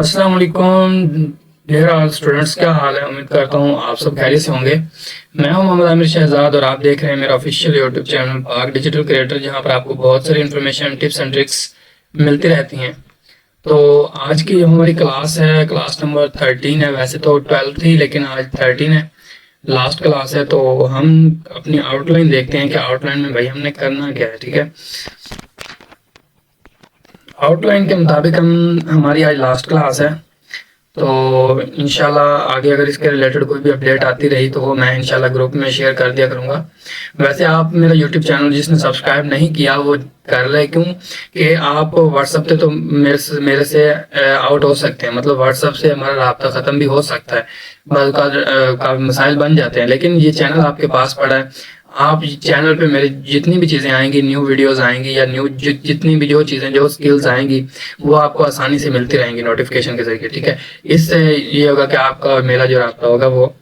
अस्सलाम वालेकुम dear all students, क्या हाल है। उम्मीद करता हूँ आप सब खैरियत से होंगे। मैं हूँ मोहम्मद आमिर शहजाद और आप देख रहे हैं मेरा ऑफिशियल यूट्यूब चैनल पाक डिजिटल क्रिएटर, जहाँ पर आपको बहुत सारी इन्फॉर्मेशन, टिप्स एंड ट्रिक्स मिलती रहती हैं। तो आज की जो हमारी क्लास है, क्लास नंबर 13 है। वैसे तो 12 थी लेकिन आज 13 है, लास्ट क्लास है। तो हम अपनी आउटलाइन देखते हैं कि आउटलाइन में भाई हमने करना क्या है। ठीक है, आउटलाइन के मुताबिक हमारी आज लास्ट क्लास है। तो इंशाल्लाह आगे अगर इसके रिलेटेड कोई भी अपडेट आती रही तो वो मैं इंशाल्लाह ग्रुप में शेयर कर दिया करूँगा। वैसे आप मेरा यूट्यूब चैनल जिसने सब्सक्राइब नहीं किया वो कर ले, क्यों कि आप व्हाट्सएप पे तो मेरे से आउट हो सकते हैं, मतलब व्हाट्सएप से हमारा राब्ता ख़त्म भी हो सकता है, का मसाइल बन जाते हैं। लेकिन ये चैनल आपके पास पड़ा है, आप चैनल पे मेरे जितनी भी चीज़ें आएंगी, न्यू वीडियोस आएंगी या न्यू जितनी भी जो चीज़ें, जो स्किल्स आएंगी वो आपको आसानी से मिलती रहेंगी नोटिफिकेशन के जरिए। ठीक है, इससे ये होगा कि आपका और मेरा जो राब्ता होगा वो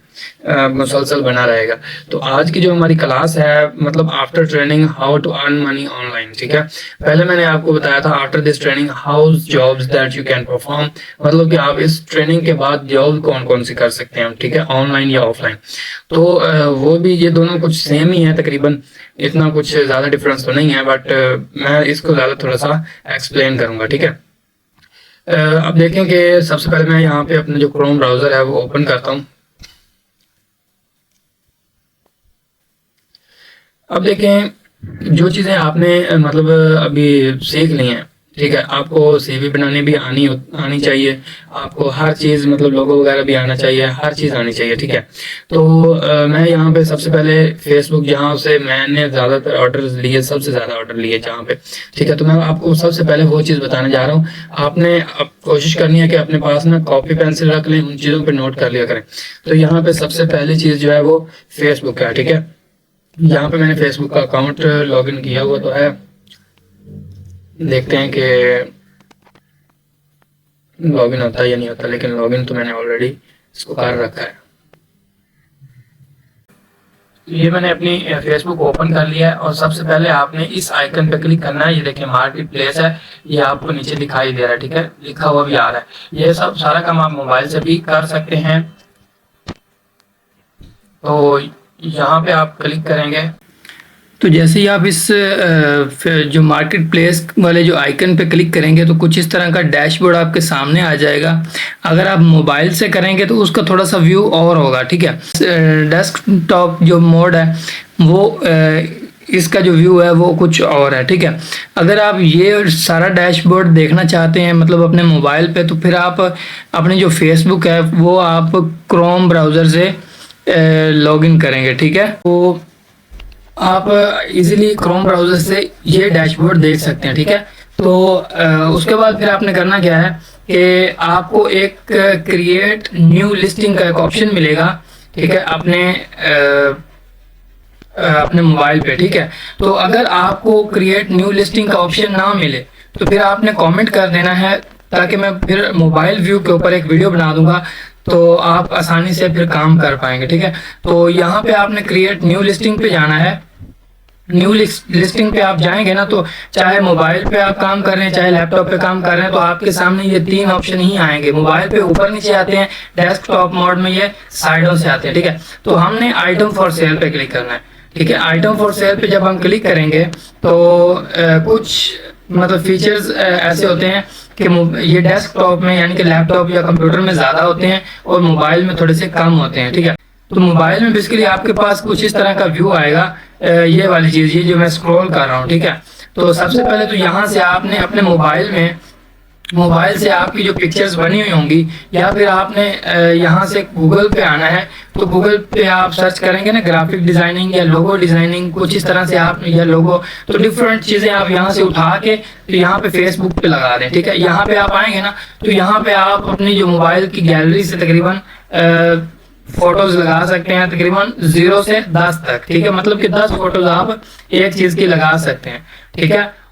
मुसलसल बना रहेगा। तो आज की जो हमारी क्लास है, मतलब after training how to earn money online. ठीक है, पहले मैंने आपको बताया था after this training how jobs that you can perform, मतलब कि आप इस ट्रेनिंग के बाद जॉब कौन कौन सी कर सकते हैं। ठीक है, ऑनलाइन या ऑफलाइन। तो वो भी ये दोनों कुछ सेम ही है तकरीबन, इतना कुछ ज़्यादा डिफरेंस तो नहीं है, बट मैं इसको ज़्यादा थोड़ा सा एक्सप्लेन करूँगा। ठीक है, अब देखें कि सबसे पहले मैं यहाँ पे अपना जो क्रोम ब्राउज़र है वो ओपन करता हूँ। अब देखें जो चीज़ें आपने मतलब अभी सीख ली हैं। ठीक है, आपको सीवी बनाने भी आनी चाहिए, आपको हर चीज़ मतलब लोगो वगैरह भी आना चाहिए, हर चीज़ आनी चाहिए। ठीक है, तो मैं यहाँ पे सबसे पहले फेसबुक, जहाँ से मैंने ज़्यादातर ऑर्डर लिए, सबसे ज़्यादा ऑर्डर लिए जहाँ पे। ठीक है, तो मैं आपको सबसे पहले वो चीज़ बताने जा रहा हूँ। आपने अब कोशिश करनी है कि अपने पास ना कॉपी पेंसिल रख लें, उन चीज़ों पर नोट कर लिया करें। तो यहाँ पे सबसे पहली चीज़ जो है वो फेसबुक है। ठीक है, यहाँ पे मैंने फेसबुक का अकाउंट लॉगिन किया हुआ तो है, देखते हैं कि लॉगिन होता है या नहीं होता, लेकिन लॉगिन तो मैंने ऑलरेडी इसको कर रखा है। ये मैंने अपनी फेसबुक ओपन कर लिया है और सबसे पहले आपने इस आइकन पे क्लिक करना है। ये देखिए मार्केट प्लेस है, ये आपको नीचे दिखाई दे रहा है। ठीक है, लिखा हुआ भी आ रहा है। ये सब सारा काम आप मोबाइल से भी कर सकते हैं। तो यहाँ पे आप क्लिक करेंगे तो जैसे ही आप इस जो मार्केट प्लेस वाले जो आइकन पे क्लिक करेंगे तो कुछ इस तरह का डैशबोर्ड आपके सामने आ जाएगा। अगर आप मोबाइल से करेंगे तो उसका थोड़ा सा व्यू और होगा। ठीक है, डेस्कटॉप जो मोड है वो इसका जो व्यू है वो कुछ और है। ठीक है, अगर आप ये सारा डैशबोर्ड देखना चाहते हैं मतलब अपने मोबाइल पे, तो फिर आप अपने जो फेसबुक है वो आप क्रोम ब्राउज़र से लॉगिन करेंगे। ठीक है, तो आप इजीली क्रोम ब्राउज़र से ये डैशबोर्ड देख सकते हैं। ठीक है, तो उसके बाद फिर आपने करना क्या है कि आपको एक क्रिएट न्यू लिस्टिंग का एक ऑप्शन मिलेगा। ठीक है, अपने मोबाइल पे। ठीक है, तो अगर आपको क्रिएट न्यू लिस्टिंग का ऑप्शन ना मिले तो फिर आपने कमेंट कर देना है, ताकि मैं फिर मोबाइल व्यू के ऊपर एक वीडियो बना दूंगा तो आप आसानी से फिर काम कर पाएंगे। ठीक है, तो यहाँ पे आपने क्रिएट न्यू लिस्टिंग पे जाना है। न्यू लिस्टिंग पे आप जाएंगे ना, तो चाहे मोबाइल पे आप काम कर रहे हैं चाहे लैपटॉप पे काम कर रहे हैं, तो आपके सामने ये तीन ऑप्शन ही आएंगे। मोबाइल पे ऊपर नीचे आते हैं, डेस्कटॉप मोड में ये साइडों से आते हैं। ठीक है, तो हमने आइटम फॉर सेल पे क्लिक करना है। ठीक है, आइटम फॉर सेल पे जब हम क्लिक करेंगे तो कुछ मतलब फीचर्स ऐसे होते हैं कि ये डेस्कटॉप में यानी कि लैपटॉप या कंप्यूटर में ज़्यादा होते हैं और मोबाइल में थोड़े से कम होते हैं। ठीक है, तो मोबाइल में बेसिकली आपके पास कुछ इस तरह का व्यू आएगा, ये वाली चीज़, ये जो मैं स्क्रॉल कर रहा हूँ। ठीक है, तो सबसे पहले तो यहाँ से आपने अपने मोबाइल से आपकी जो पिक्चर्स बनी हुई होंगी, या फिर आपने यहाँ से गूगल पे आना है तो गूगल पे आप सर्च करेंगे ना ग्राफिक डिज़ाइनिंग या लोगो डिज़ाइनिंग, कुछ इस तरह से आप या लोगो, तो डिफरेंट चीज़ें आप यहाँ से उठा के तो यहाँ पे फेसबुक पे लगा दें। ठीक है, यहाँ पे आप आएंगे ना तो यहाँ पे आप अपनी जो मोबाइल की गैलरी से तकरीबन फोटोज लगा सकते हैं, तकरीबन 0 से 10 तक। ठीक है, मतलब कि 10 फोटोज आप एक चीज़ की लगा सकते हैं। ठीक है,